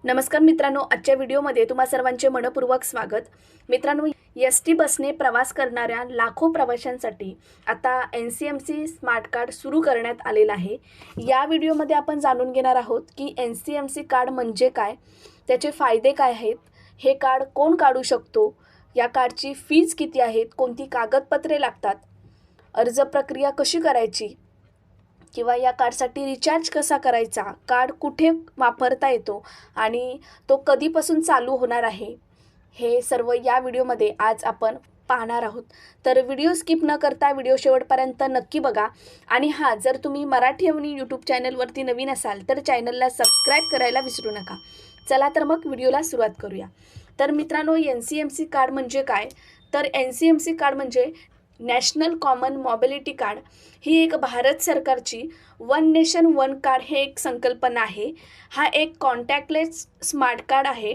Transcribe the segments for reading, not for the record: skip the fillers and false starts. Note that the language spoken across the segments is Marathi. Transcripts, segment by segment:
नमस्कार मित्रांनो, आजच्या व्हिडिओमध्ये तुम्हा सर्वांचे मनपूर्वक स्वागत। मित्रांनो, एसटी बसने प्रवास करणाऱ्या लाखो प्रवाशांसाठी आता NCMC स्मार्ट कार्ड सुरू करण्यात आलेलं आहे। या व्हिडिओमध्ये आपण जाणून घेणार आहोत की NCMC कार्ड म्हणजे काय, त्याचे फायदे काय आहेत, हे कार्ड कोण काढू शकतो, या कार्डची फीज किती आहे, कोणती कागदपत्रे लागतात, अर्ज प्रक्रिया कशी करायची किंवा या कार्डसाठी रिचार्ज कसा करायचा, कार्ड कुठे वापरता येतो आणि तो कधीपासून चालू होणार आहे, हे सर्व या व्हिडिओमध्ये आज आपण पाहणार आहोत। तर व्हिडिओ स्किप न करता व्हिडिओ शेवटपर्यंत नक्की बघा। आणि हां, जर तुम्ही मराठी अवनी यूट्यूब चॅनलवरती नवीन असाल तर चॅनलला सबस्क्राईब करायला विसरू नका। चला तर मग व्हिडिओला सुरुवात करूया। तर मित्रांनो, NCMC कार्ड म्हणजे काय, तर NCMC कार्ड म्हणजे नॅशनल कॉमन मोबिलिटी कार्ड ही एक भारत सरकारची वन नेशन वन कार्ड हे एक संकल्पना आहे। हा एक कॉन्टॅक्टलेस स्मार्ट कार्ड आहे।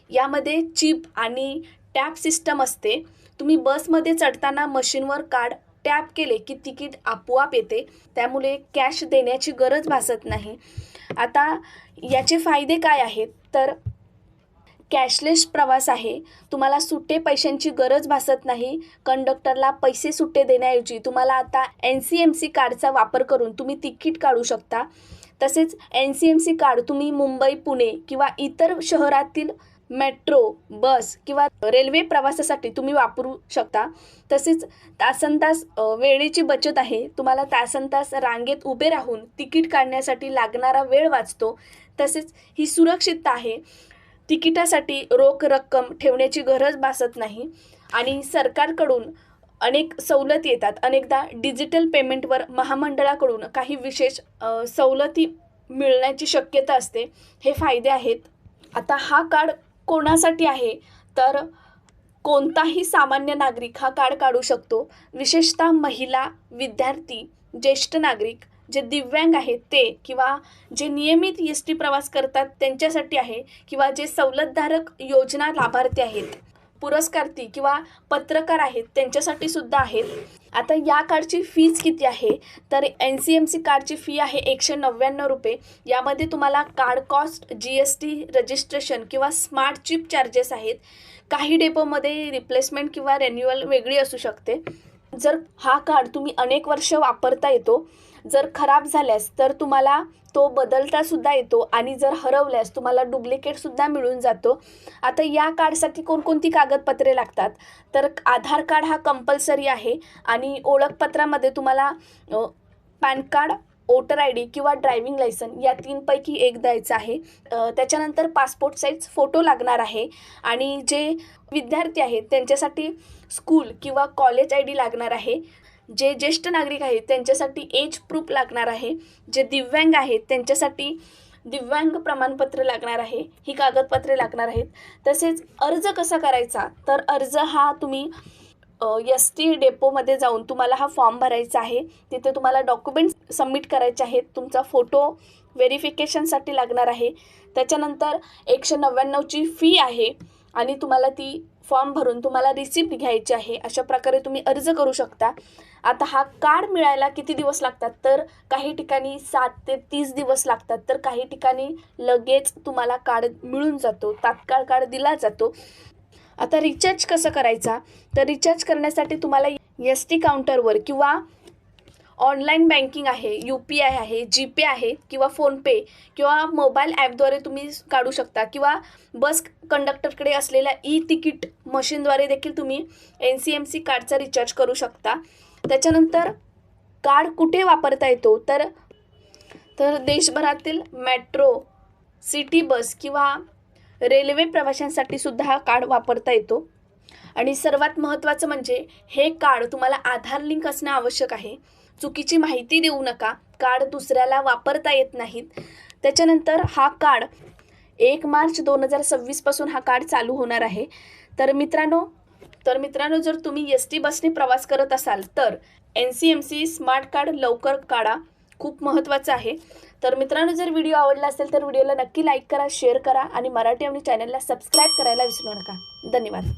यामध्ये चिप आणि टॅप सिस्टम असते। तुम्ही बसमध्ये चढताना मशीनवर कार्ड टॅप केले की तिकीट आपोआप येते, त्यामुळे कॅश देण्याची गरज भासत नाही। आता याचे फायदे काय आहेत, तर कॅशलेस प्रवास आहे, तुम्हाला सुट्टे पैशांची गरज भासत नाही। कंडक्टरला पैसे सुट्टे देण्याऐवजी तुम्हाला आता NCMC कार्डचा वापर करून तुम्ही तिकीट काढू शकता। तसेच NCMC कार्ड तुम्ही मुंबई, पुणे किंवा इतर शहरातील मेट्रो, बस किंवा रेल्वे प्रवासासाठी तुम्ही वापरू शकता। तसेच तासनतास वेळेची बचत आहे, तुम्हाला तासनतास रांगेत उभे राहून तिकीट काढण्यासाठी लागणारा वेळ वाचतो। तसेच ही सुरक्षितता आहे, तिकिटासाठी रोख रक्कम ठेवण्याची गरज भासत नाही आणि सरकारकडून अनेक सवलती येतात। अनेकदा डिजिटल पेमेंटवर महामंडळाकडून काही विशेष सवलती मिळण्याची शक्यता असते। हे फायदे आहेत। आता हा कार्ड कोणासाठी आहे, तर कोणताही सामान्य नागरिक हा कार्ड काढू शकतो। विशेषतः महिला, विद्यार्थी, ज्येष्ठ नागरिक, जे दिव्यांग आहेत ते, किंवा जे नियमित एसटी प्रवास करतात त्यांच्यासाठी आहे, किंवा जे सवलतधारक योजना लाभार्थी आहेत, पुरस्कार्थी किंवा पत्रकार आहेत त्यांच्यासाठी सुद्धा आहेत। आता या कार्डची फीज किती आहे, तर NCMC कार्डची फी आहे 199 रुपये। यामध्ये तुम्हाला कार्ड कॉस्ट, GST, रजिस्ट्रेशन किंवा स्मार्ट चिप चार्जेस आहेत। काही डेपोमध्ये रिप्लेसमेंट किंवा रिन्युअल वेगळी असू शकते। जर हा कार्ड तुम्ही अनेक वर्ष वापरता येतो, जर खराब झाल्यास तर तुम्हाला तो बदलता सुद्धा येतो आणि जर हरवल्यास तुम्हाला डुप्लिकेट सुद्धा मिळून जातो। आता या कार्डसाठी कोणकोणती कागदपत्रे लागतात, तर आधार कार्ड हा कंपल्सरी आहे आणि ओळखपत्रामध्ये तुम्हाला पॅन कार्ड, वोटर ID किंवा ड्रायव्हिंग लायसन या तीनपैकी एक द्यायचं आहे। त्याच्यानंतर पासपोर्ट साईज फोटो लागणार आहे आणि जे विद्यार्थी आहेत त्यांच्यासाठी स्कूल किंवा कॉलेज ID लागणार आहे। जे ज्येष्ठ नागरिक आहेत त्यांच्यासाठी एज प्रूफ लागणार आहे। जे दिव्यांग आहेत त्यांच्यासाठी दिव्यांग प्रमाणपत्र लागणार आहे। ही कागदपत्रे लागणार आहेत। तसेच अर्ज कसा करायचा, तर अर्ज हा तुम्ही ST डेपोमध्ये जाऊन तुम्हाला हा फॉर्म भरायचा आहे। तिथे तुम्हाला डॉक्युमेंट्स सबमिट करायचे आहेत। तुमचा फोटो व्हेरिफिकेशनसाठी लागणार आहे। त्याच्यानंतर 199ची फी आहे आणि तुम्हाला ती फॉर्म भरून तुम्हाला रिसिप्ट घ्यायची आहे। अशा प्रकारे तुम्ही अर्ज करू शकता। आता हा कार्ड मिळायला किती दिवस लागतात, तर काही ठिकाणी 7 ते 30 दिवस लागतात, तर काही ठिकाणी लगेच तुम्हाला कार्ड मिळून जातो, तात्काळ कार्ड दिला जातो। आता रिचार्ज कसं करायचा, तर रिचार्ज करण्यासाठी तुम्हाला ST काउंटरवर किंवा ऑनलाईन बँकिंग आहे, UPI आहे, GPay आहे किंवा फोनपे किंवा मोबाईल ॲपद्वारे तुम्ही काढू शकता, किंवा बस कंडक्टरकडे असलेल्या तिकीट मशीनद्वारे देखील तुम्ही NCMC कार्डचा रिचार्ज करू शकता। त्याच्यानंतर कार्ड कुठे वापरता येतो, तर देशभरातील मेट्रो, सिटी बस किंवा रेल्वे प्रवाशांसाठी सुद्धा हा कार्ड वापरता येतो। आणि सर्वात महत्त्वाचं म्हणजे हे कार्ड तुम्हाला आधार लिंक असणे आवश्यक आहे। चुकीची माहिती देऊ नका, कार्ड दुसऱ्याला वापरता येत नाहीत। त्याच्यानंतर हा कार्ड 1 मार्च 2026 पासून हा कार्ड चालू होणार आहे। तर मित्रांनो, जर तुम्ही ST बसने प्रवास करत असाल तर NCMC स्मार्ट कार्ड लवकर काढा, खूप महत्त्वाचं आहे। तर मित्रांनो, जर व्हिडिओ आवडला असेल तर व्हिडिओला नक्की लाईक करा, शेअर करा आणि मराठी अवनी चॅनलला सबस्क्राईब करायला विसरू नका। धन्यवाद।